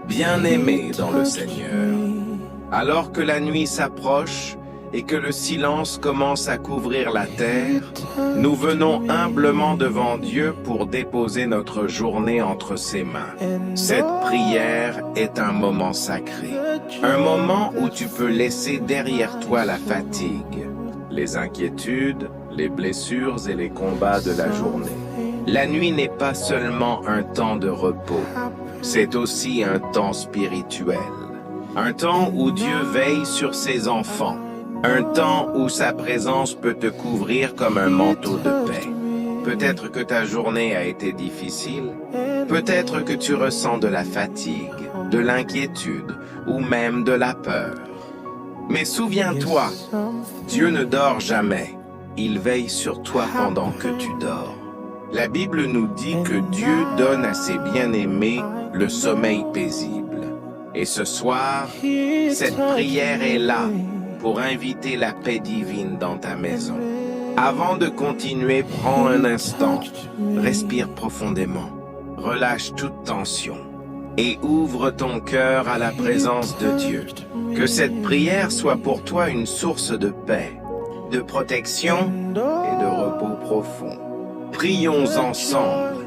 Bien-aimés dans le Seigneur, alors que la nuit s'approche et que le silence commence à couvrir la terre, nous venons humblement devant Dieu pour déposer notre journée entre ses mains. Cette prière est un moment sacré, un moment où tu peux laisser derrière toi la fatigue, les inquiétudes, les blessures et les combats de la journée. La nuit n'est pas seulement un temps de repos, c'est aussi un temps spirituel, un temps où Dieu veille sur ses enfants, un temps où sa présence peut te couvrir comme un manteau de paix. Peut-être que ta journée a été difficile, peut-être que tu ressens de la fatigue, de l'inquiétude ou même de la peur. Mais souviens-toi, Dieu ne dort jamais, il veille sur toi pendant que tu dors. La Bible nous dit que Dieu donne à ses bien-aimés le sommeil paisible. Et ce soir, cette prière est là pour inviter la paix divine dans ta maison. Avant de continuer, prends un instant, respire profondément, relâche toute tension et ouvre ton cœur à la présence de Dieu. Que cette prière soit pour toi une source de paix, de protection et de repos profond. Prions ensemble.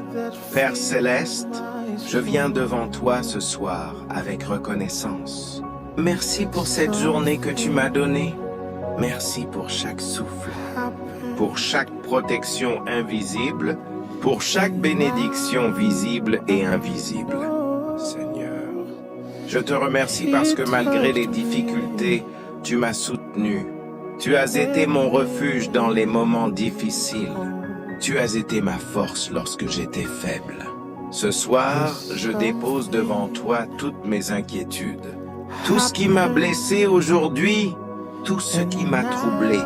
Père Céleste, je viens devant toi ce soir avec reconnaissance. Merci pour cette journée que tu m'as donnée. Merci pour chaque souffle, pour chaque protection invisible, pour chaque bénédiction visible et invisible. Seigneur, je te remercie parce que malgré les difficultés, tu m'as soutenu. Tu as été mon refuge dans les moments difficiles. Tu as été ma force lorsque j'étais faible. Ce soir, je dépose devant toi toutes mes inquiétudes. Tout ce qui m'a blessé aujourd'hui, tout ce qui m'a troublé,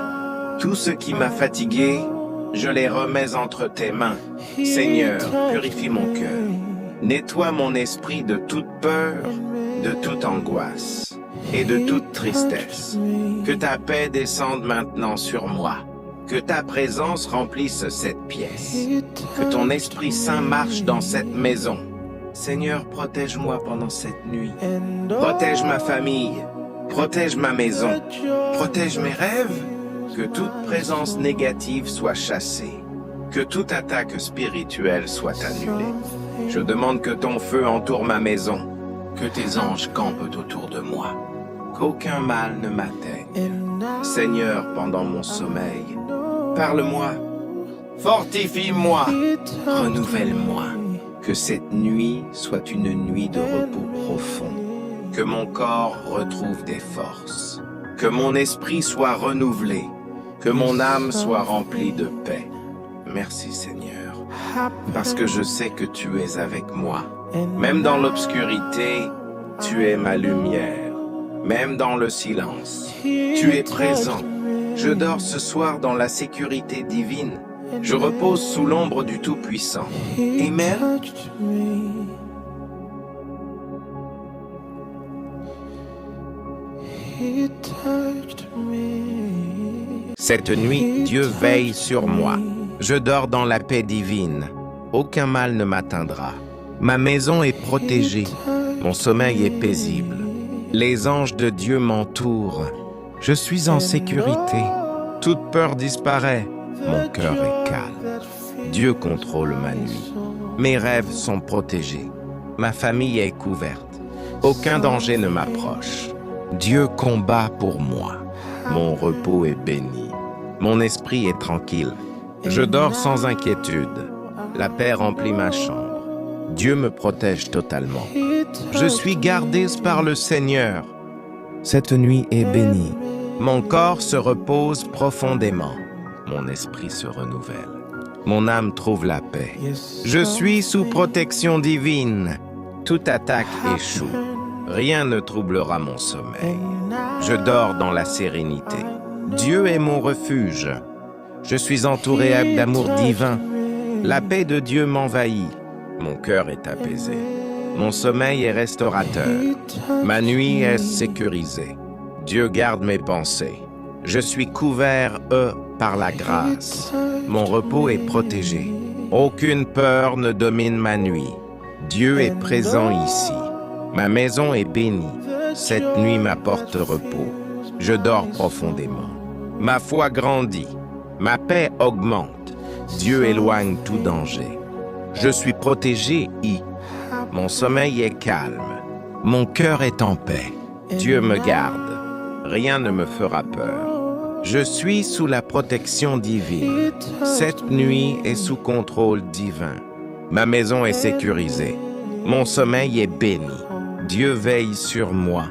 tout ce qui m'a fatigué, je les remets entre tes mains. Seigneur, purifie mon cœur. Nettoie mon esprit de toute peur, de toute angoisse et de toute tristesse. Que ta paix descende maintenant sur moi. Que ta présence remplisse cette pièce. Que ton Esprit Saint marche dans cette maison. Seigneur, protège-moi pendant cette nuit. Protège ma famille. Protège ma maison. Protège mes rêves. Que toute présence négative soit chassée. Que toute attaque spirituelle soit annulée. Je demande que ton feu entoure ma maison. Que tes anges campent autour de moi. Qu'aucun mal ne m'atteigne. Seigneur, pendant mon sommeil, parle-moi, fortifie-moi, renouvelle-moi. Que cette nuit soit une nuit de repos profond. Que mon corps retrouve des forces. Que mon esprit soit renouvelé. Que mon âme soit remplie de paix. Merci Seigneur, parce que je sais que tu es avec moi. Même dans l'obscurité, tu es ma lumière. Même dans le silence, tu es présent. Je dors ce soir dans la sécurité divine. Je repose sous l'ombre du Tout-Puissant. Amen. Cette nuit, Dieu veille sur moi. Je dors dans la paix divine. Aucun mal ne m'atteindra. Ma maison est protégée. Mon sommeil est paisible. Les anges de Dieu m'entourent. Je suis en sécurité. Toute peur disparaît. Mon cœur est calme. Dieu contrôle ma nuit. Mes rêves sont protégés. Ma famille est couverte. Aucun danger ne m'approche. Dieu combat pour moi. Mon repos est béni. Mon esprit est tranquille. Je dors sans inquiétude. La paix remplit ma chambre. Dieu me protège totalement. Je suis gardé par le Seigneur. Cette nuit est bénie. Mon corps se repose profondément. Mon esprit se renouvelle. Mon âme trouve la paix. Je suis sous protection divine. Toute attaque échoue. Rien ne troublera mon sommeil. Je dors dans la sérénité. Dieu est mon refuge. Je suis entouré d'amour divin. La paix de Dieu m'envahit. Mon cœur est apaisé. Mon sommeil est restaurateur. Ma nuit est sécurisée. Dieu garde mes pensées. Je suis couvert, par la grâce. Mon repos est protégé. Aucune peur ne domine ma nuit. Dieu est présent ici. Ma maison est bénie. Cette nuit m'apporte repos. Je dors profondément. Ma foi grandit. Ma paix augmente. Dieu éloigne tout danger. Je suis protégé. Mon sommeil est calme. Mon cœur est en paix. Dieu me garde. Rien ne me fera peur. Je suis sous la protection divine. Cette nuit est sous contrôle divin. Ma maison est sécurisée. Mon sommeil est béni. Dieu veille sur moi.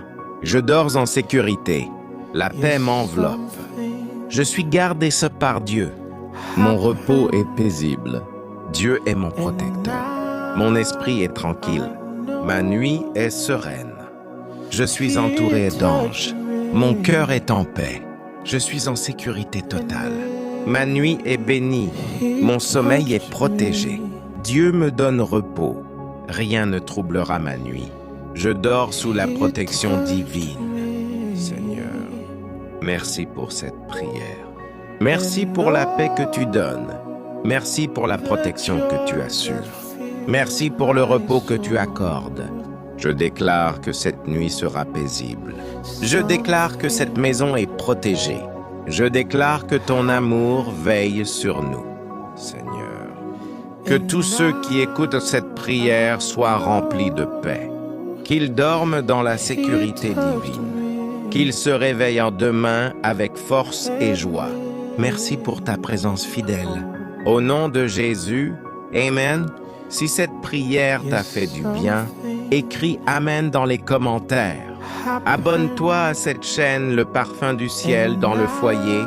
Je dors en sécurité. La paix m'enveloppe. Je suis gardé par Dieu. Mon repos est paisible. Dieu est mon protecteur. Mon esprit est tranquille. Ma nuit est sereine. Je suis entouré d'anges. Mon cœur est en paix. Je suis en sécurité totale. Ma nuit est bénie. Mon sommeil est protégé. Dieu me donne repos. Rien ne troublera ma nuit. Je dors sous la protection divine. Seigneur, merci pour cette prière. Merci pour la paix que tu donnes. Merci pour la protection que tu assures. Merci pour le repos que tu accordes. Je déclare que cette nuit sera paisible. Je déclare que cette maison est protégée. Je déclare que ton amour veille sur nous, Seigneur. Que tous ceux qui écoutent cette prière soient remplis de paix. Qu'ils dorment dans la sécurité divine. Qu'ils se réveillent en demain avec force et joie. Merci pour ta présence fidèle. Au nom de Jésus, Amen. Si cette prière t'a fait du bien, écris Amen dans les commentaires. Abonne-toi à cette chaîne Le Parfum du Ciel dans le foyer.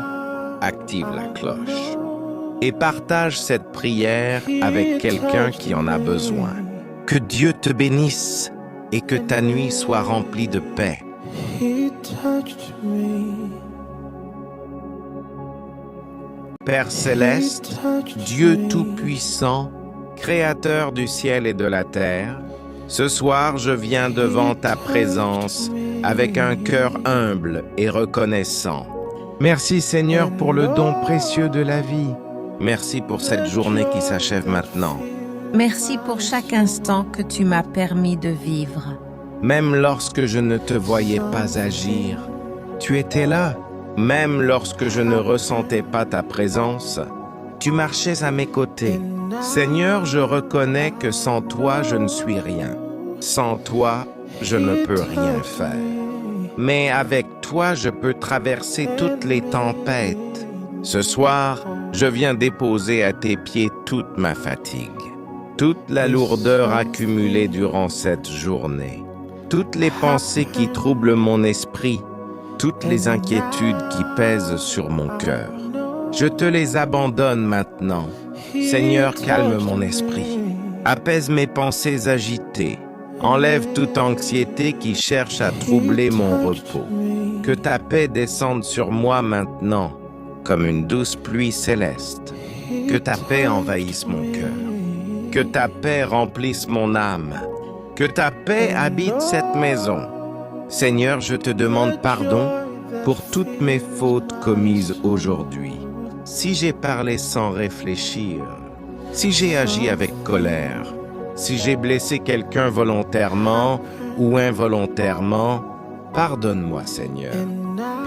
Active la cloche. Et partage cette prière avec quelqu'un qui en a besoin. Que Dieu te bénisse et que ta nuit soit remplie de paix. Père céleste, Dieu tout-puissant, Créateur du ciel et de la terre, ce soir je viens devant ta présence avec un cœur humble et reconnaissant. Merci Seigneur pour le don précieux de la vie. Merci pour cette journée qui s'achève maintenant. Merci pour chaque instant que tu m'as permis de vivre. Même lorsque je ne te voyais pas agir, tu étais là. Même lorsque je ne ressentais pas ta présence, tu marchais à mes côtés. Seigneur, je reconnais que sans toi, je ne suis rien. Sans toi, je ne peux rien faire. Mais avec toi, je peux traverser toutes les tempêtes. Ce soir, je viens déposer à tes pieds toute ma fatigue, toute la lourdeur accumulée durant cette journée, toutes les pensées qui troublent mon esprit, toutes les inquiétudes qui pèsent sur mon cœur. Je te les abandonne maintenant. Seigneur, calme mon esprit. Apaise mes pensées agitées. Enlève toute anxiété qui cherche à troubler mon repos. Que ta paix descende sur moi maintenant, comme une douce pluie céleste. Que ta paix envahisse mon cœur. Que ta paix remplisse mon âme. Que ta paix habite cette maison. Seigneur, je te demande pardon pour toutes mes fautes commises aujourd'hui. Si j'ai parlé sans réfléchir, si j'ai agi avec colère, si j'ai blessé quelqu'un volontairement ou involontairement, pardonne-moi, Seigneur.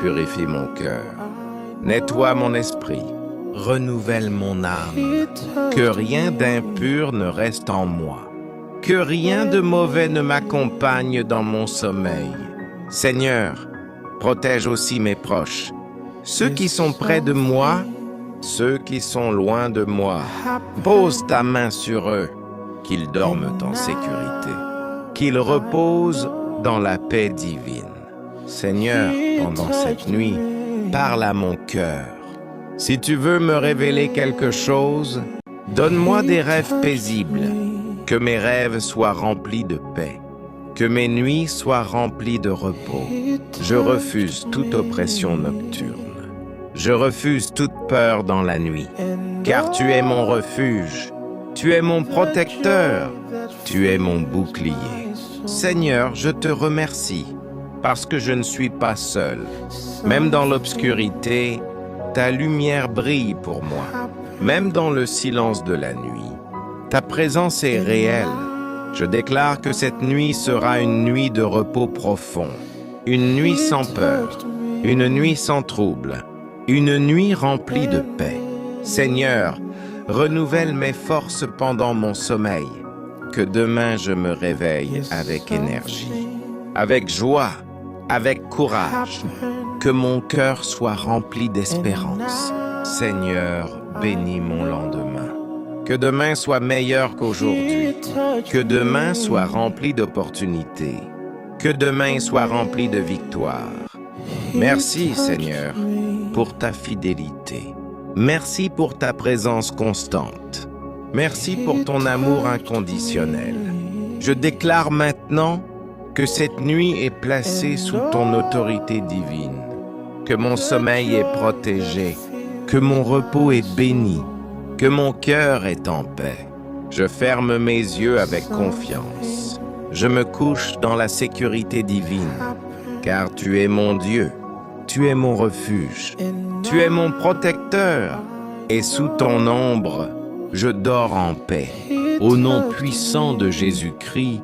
Purifie mon cœur. Nettoie mon esprit. Renouvelle mon âme. Que rien d'impur ne reste en moi. Que rien de mauvais ne m'accompagne dans mon sommeil. Seigneur, protège aussi mes proches. Ceux qui sont près de moi, ceux qui sont loin de moi. Pose ta main sur eux, qu'ils dorment en sécurité, qu'ils reposent dans la paix divine. Seigneur, pendant cette nuit, parle à mon cœur. Si tu veux me révéler quelque chose, donne-moi des rêves paisibles, que mes rêves soient remplis de paix, que mes nuits soient remplies de repos. Je refuse toute oppression nocturne. Je refuse toute peur dans la nuit, car tu es mon refuge, tu es mon protecteur, tu es mon bouclier. Seigneur, je te remercie, parce que je ne suis pas seul. Même dans l'obscurité, ta lumière brille pour moi. Même dans le silence de la nuit, ta présence est réelle. Je déclare que cette nuit sera une nuit de repos profond, une nuit sans peur, une nuit sans trouble, une nuit remplie de paix. Seigneur, renouvelle mes forces pendant mon sommeil, que demain je me réveille avec énergie, avec joie, avec courage, que mon cœur soit rempli d'espérance. Seigneur, bénis mon lendemain. Que demain soit meilleur qu'aujourd'hui. Que demain soit rempli d'opportunités. Que demain soit rempli de victoires. Merci, Seigneur, pour ta fidélité. Merci pour ta présence constante. Merci pour ton amour inconditionnel. Je déclare maintenant que cette nuit est placée sous ton autorité divine, que mon sommeil est protégé, que mon repos est béni, que mon cœur est en paix. Je ferme mes yeux avec confiance. Je me couche dans la sécurité divine, car tu es mon Dieu, tu es mon refuge, tu es mon protecteur, et sous ton ombre, je dors en paix. Au nom puissant de Jésus-Christ,